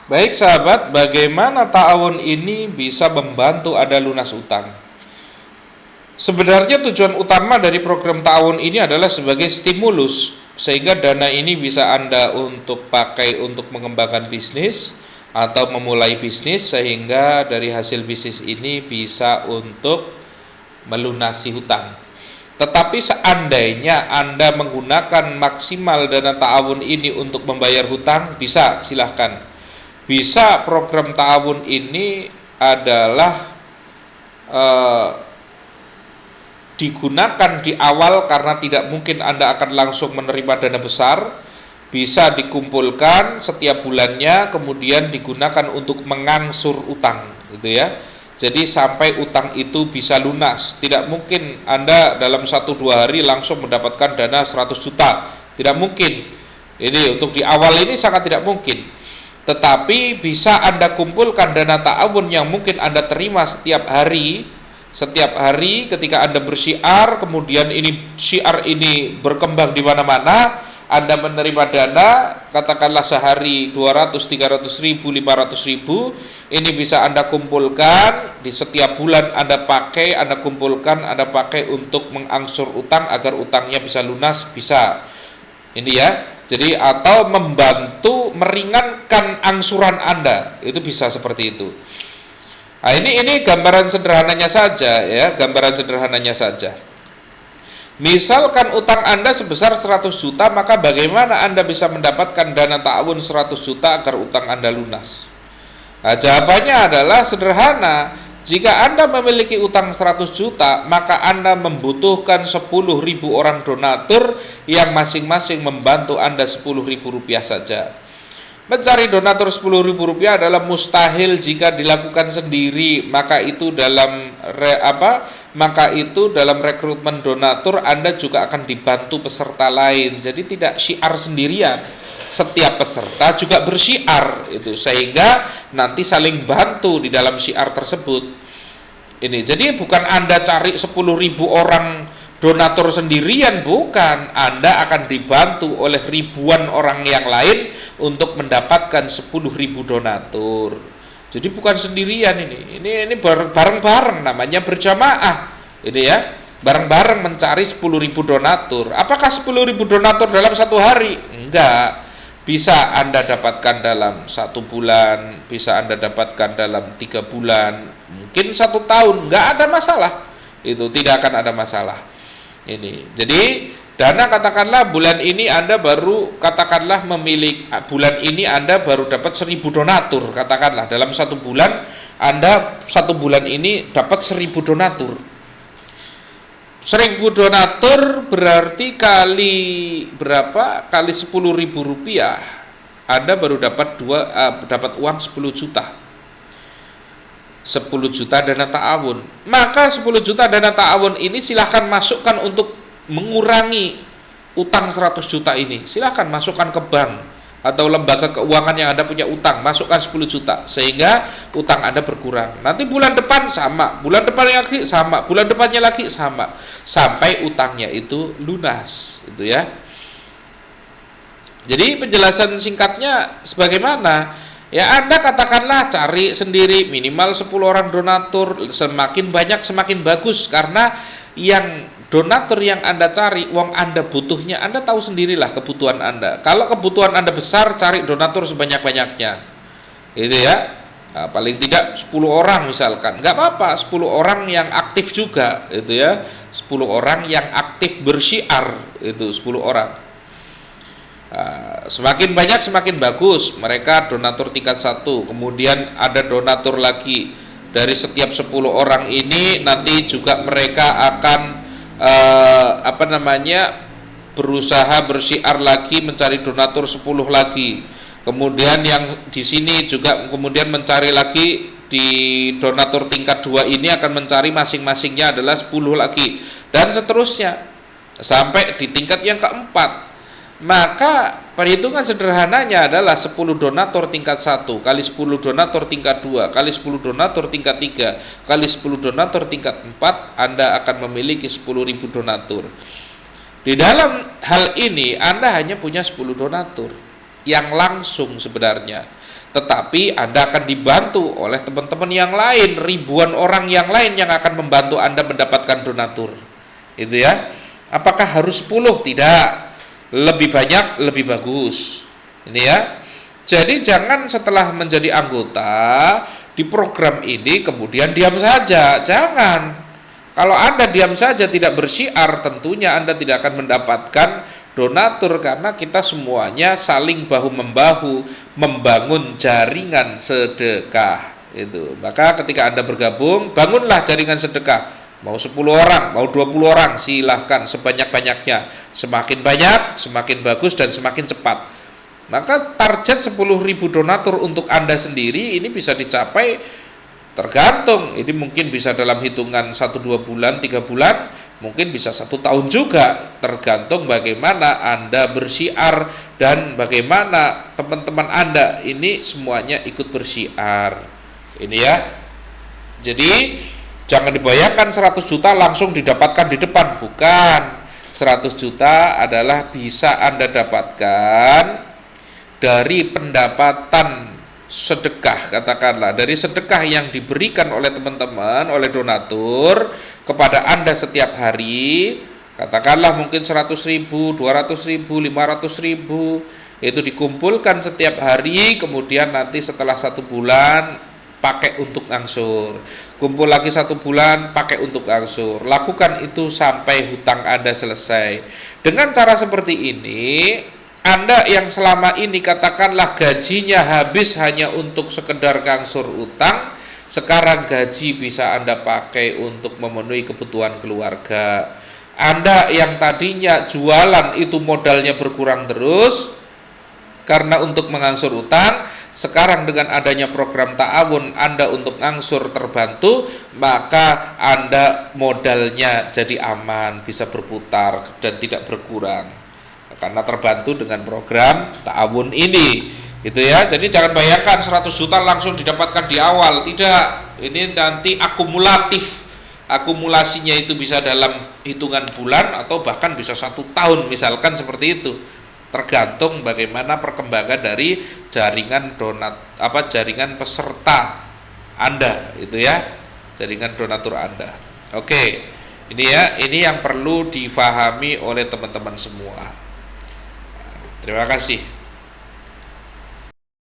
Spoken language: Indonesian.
Baik sahabat, bagaimana ta'awun ini bisa membantu Anda lunas utang? Sebenarnya tujuan utama dari program ta'awun ini adalah sebagai stimulus, sehingga dana ini bisa Anda untuk pakai untuk mengembangkan bisnis atau memulai bisnis, sehingga dari hasil bisnis ini bisa untuk melunasi hutang. Tetapi seandainya Anda menggunakan maksimal dana ta'awun ini untuk membayar hutang, bisa, silahkan. Bisa program ta'awun ini adalah digunakan di awal karena tidak mungkin Anda akan langsung menerima dana besar. Bisa dikumpulkan setiap bulannya, kemudian digunakan untuk mengangsur utang, gitu ya. Jadi sampai utang itu bisa lunas. Tidak mungkin Anda dalam 1-2 hari langsung mendapatkan dana 100 juta. Tidak mungkin. Ini untuk di awal ini sangat tidak mungkin. Tetapi bisa Anda kumpulkan dana ta'awun yang mungkin Anda terima setiap hari. Setiap hari ketika Anda bersyiar, kemudian ini syiar ini berkembang di mana-mana, Anda menerima dana, katakanlah sehari 200, 300 ribu, 500 ribu, ini bisa Anda kumpulkan, di setiap bulan Anda pakai, Anda kumpulkan, Anda pakai untuk mengangsur utang agar utangnya bisa lunas, bisa. Ini ya. Jadi atau membantu meringankan angsuran Anda, itu bisa seperti itu. Nah, ini gambaran sederhananya saja ya, gambaran sederhananya saja. Misalkan utang Anda sebesar 100 juta, maka bagaimana Anda bisa mendapatkan dana ta'awun 100 juta agar utang Anda lunas? Nah, jawabannya adalah sederhana. Jika Anda memiliki utang 100 juta, maka Anda membutuhkan 10.000 orang donatur yang masing-masing membantu Anda 10.000 rupiah saja. Mencari donatur 10.000 rupiah adalah mustahil jika dilakukan sendiri, maka itu dalam rekrutmen donatur Anda juga akan dibantu peserta lain. Jadi tidak syiar sendirian. Setiap peserta juga bersyiar itu, sehingga nanti saling bantu di dalam syiar tersebut. Ini jadi bukan Anda cari 10.000 orang donatur sendirian, bukan. Anda akan dibantu oleh ribuan orang yang lain untuk mendapatkan 10.000 donatur. Jadi bukan sendirian ini bareng-bareng, namanya berjamaah. Ini ya, bareng-bareng mencari 10.000 donatur. Apakah 10.000 donatur dalam satu hari? Enggak. Bisa Anda dapatkan dalam 1 bulan, bisa Anda dapatkan dalam 3 bulan, mungkin 1 tahun, nggak ada masalah. Itu tidak akan ada masalah. Ini. Jadi dana katakanlah bulan ini Anda baru katakanlah memiliki bulan ini Anda baru dapat 1.000 donatur, katakanlah dalam 1 bulan Anda 1 bulan ini dapat 1.000 donatur. 1.000 donatur berarti kali berapa? Kali 10.000 rupiah, Anda baru dapat dapat uang 10 juta. 10 juta dana ta'awun. Maka 10 juta dana ta'awun ini silahkan masukkan untuk mengurangi utang 100 juta ini. Silahkan masukkan ke bank atau lembaga keuangan yang Anda punya utang, masukkan 10 juta sehingga utang Anda berkurang. Nanti bulan depan sama, bulan depannya lagi sama, bulan depannya lagi sama, sampai utangnya itu lunas, gitu ya. Jadi penjelasan singkatnya sebagaimana? Ya Anda katakanlah cari sendiri minimal 10 orang donatur, semakin banyak semakin bagus, karena yang donatur yang Anda cari, uang Anda butuhnya, Anda tahu sendirilah kebutuhan Anda. Kalau kebutuhan Anda besar, cari donatur sebanyak-banyaknya. Itu ya. Nah, paling tidak 10 orang misalkan. Enggak apa-apa, 10 orang yang aktif juga, itu ya. 10 orang yang aktif bersyiar, itu 10 orang. Nah, semakin banyak semakin bagus. Mereka donatur tingkat 1, kemudian ada donatur lagi. Dari setiap 10 orang ini nanti juga mereka akan berusaha bersyiar lagi, mencari donatur 10 lagi. Kemudian yang di sini juga kemudian mencari lagi, di donatur tingkat 2 ini akan mencari masing-masingnya adalah 10 lagi, dan seterusnya sampai di tingkat yang keempat. Maka perhitungan sederhananya adalah 10 donatur tingkat 1 kali 10 donatur tingkat 2 kali 10 donatur tingkat 3 kali 10 donatur tingkat 4, Anda akan memiliki 10.000 donatur. Di dalam hal ini Anda hanya punya 10 donatur yang langsung sebenarnya. tetapi Anda akan dibantu oleh teman-teman yang lain, ribuan orang yang lain yang akan membantu Anda mendapatkan donatur. Itu ya. Apakah harus 10? Tidak. Lebih banyak lebih bagus. Ini ya. Jadi jangan setelah menjadi anggota di program ini kemudian diam saja. Jangan. Kalau Anda diam saja tidak bersyiar, tentunya Anda tidak akan mendapatkan donatur, karena kita semuanya saling bahu-membahu membangun jaringan sedekah itu. Maka ketika Anda bergabung, bangunlah jaringan sedekah. Mau 10 orang, mau 20 orang, silahkan sebanyak-banyaknya. Semakin banyak, semakin bagus dan semakin cepat. Maka target 10.000 donatur untuk Anda sendiri ini bisa dicapai tergantung. Ini mungkin bisa dalam hitungan 1-2 bulan, 3 bulan, mungkin bisa 1 tahun juga, tergantung bagaimana Anda bersyiar dan bagaimana teman-teman Anda ini semuanya ikut bersyiar. Ini ya. Jadi jangan dibayangkan 100 juta langsung didapatkan di depan, bukan. 100 juta adalah bisa Anda dapatkan dari pendapatan sedekah, katakanlah dari sedekah yang diberikan oleh teman-teman, oleh donatur kepada Anda setiap hari. Katakanlah mungkin 100.000, 200.000, 500.000, itu dikumpulkan setiap hari, kemudian nanti setelah 1 bulan pakai untuk angsur, kumpul lagi 1 bulan pakai untuk angsur. Lakukan itu sampai hutang Anda selesai. Dengan cara seperti ini, Anda yang selama ini katakanlah gajinya habis hanya untuk sekedar ngangsur utang, sekarang gaji bisa Anda pakai untuk memenuhi kebutuhan keluarga. Anda yang tadinya jualan itu modalnya berkurang terus karena untuk mengangsur utang, sekarang dengan adanya program ta'awun Anda untuk ngangsur terbantu, maka Anda modalnya jadi aman, bisa berputar dan tidak berkurang karena terbantu dengan program ta'awun ini, gitu ya. Jadi jangan bayangkan 100 juta langsung didapatkan di awal, tidak. Ini nanti akumulatif, akumulasinya itu bisa dalam hitungan bulan atau bahkan bisa 1 tahun misalkan, seperti itu. Tergantung bagaimana perkembangan dari jaringan jaringan peserta Anda, itu ya, jaringan donatur Anda. Oke, ini ya, ini yang perlu difahami oleh teman-teman semua. Terima kasih.